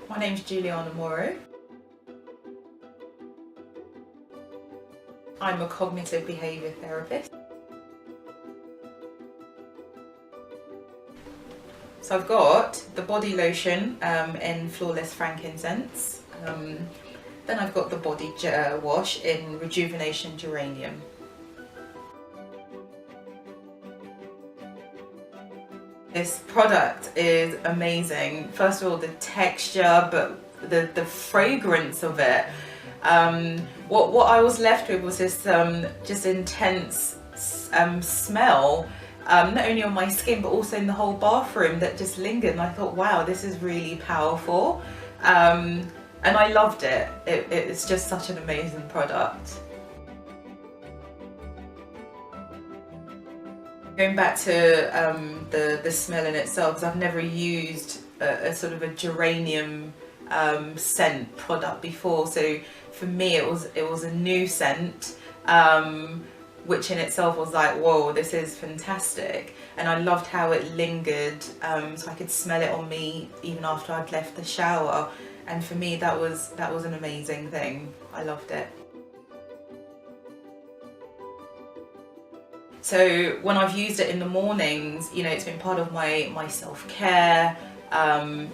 My name's Juliana Moro. I'm a Cognitive Behaviour Therapist. So I've got the body lotion in Flawless Frankincense. Then I've got the body wash in Rejuvenation Geranium. This product is amazing. First of all, the texture, but the fragrance of it. What I was left with was this just intense smell, not only on my skin but also in the whole bathroom, that just lingered, and I thought, wow, this is really powerful, and I loved it. It's just such an amazing product. Going back to the smell in itself, because I've never used a sort of a geranium scent product before, so for me it was a new scent, which in itself was like, whoa, this is fantastic. And I loved how it lingered, so I could smell it on me even after I'd left the shower, and for me that was an amazing thing. I loved it. So when I've used it in the mornings, you know, it's been part of my self-care,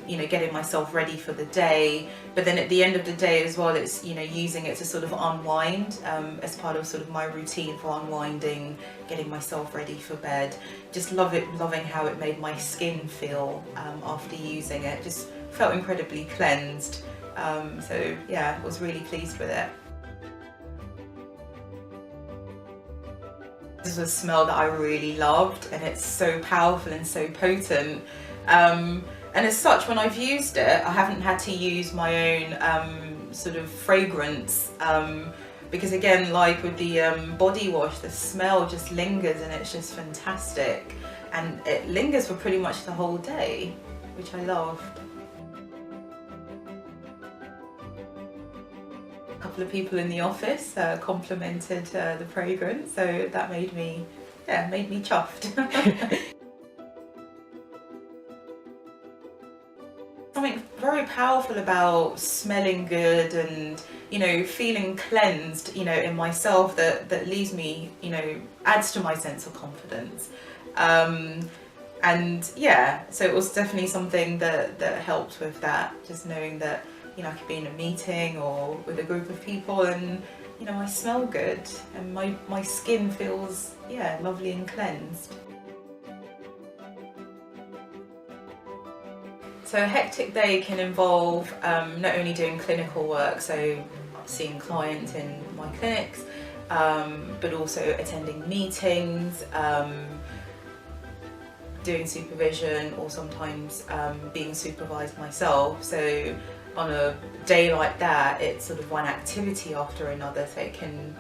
you know, getting myself ready for the day. But then at the end of the day as well, it's, you know, using it to sort of unwind, as part of sort of my routine for unwinding, getting myself ready for bed. Just loving how it made my skin feel after using it. Just felt incredibly cleansed. So yeah, I was really pleased with it. This was a smell that I really loved, and it's so powerful and so potent. And as such, when I've used it, I haven't had to use my own sort of fragrance, because again, like with the body wash, the smell just lingers and it's just fantastic. And it lingers for pretty much the whole day, which I loved. A couple of people in the office complimented the fragrance, so that made me chuffed. Something very powerful about smelling good and, you know, feeling cleansed, you know, in myself, that leaves me, you know, adds to my sense of confidence. And yeah, so it was definitely something that helped with that, just knowing that, you know, I could be in a meeting or with a group of people and, you know, I smell good and my skin feels, yeah, lovely and cleansed. So a hectic day can involve not only doing clinical work, so seeing clients in my clinics, but also attending meetings, doing supervision, or sometimes being supervised myself. So on a day like that, it's sort of one activity after another, so it can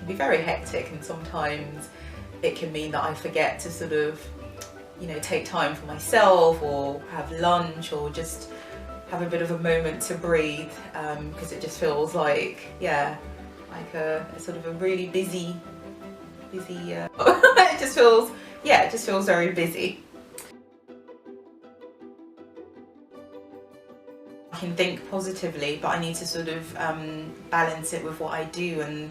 be very hectic, and sometimes it can mean that I forget to sort of, you know, take time for myself or have lunch or just have a bit of a moment to breathe, because it just feels like, yeah, like a sort of a really busy it just feels very busy. I can think positively, but I need to sort of balance it with what I do and,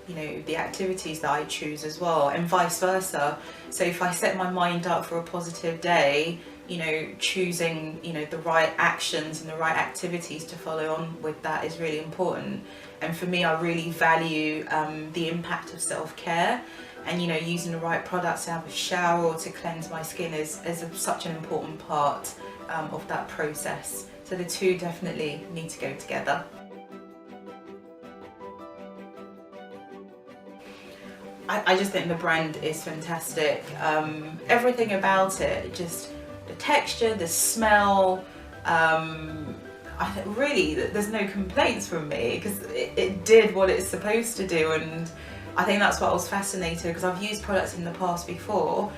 you know, the activities that I choose as well, and vice versa. So if I set my mind up for a positive day, you know, choosing, you know, the right actions and the right activities to follow on with that is really important. And for me, I really value the impact of self-care, and, you know, using the right products to have a shower or to cleanse my skin is such an important part of that process. So the two definitely need to go together. I just think the brand is fantastic. Everything about it, just the texture, the smell, really, there's no complaints from me, because it did what it's supposed to do, and I think that's what I was fascinated, because I've used products in the past before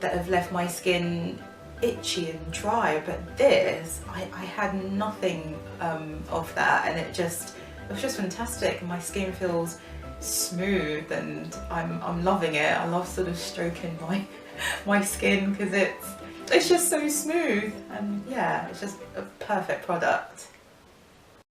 that have left my skin itchy and dry, but this, I had nothing of that, and it was just fantastic. My skin feels smooth and I'm loving it. I love sort of stroking my skin, because it's just so smooth, and yeah, it's just a perfect product.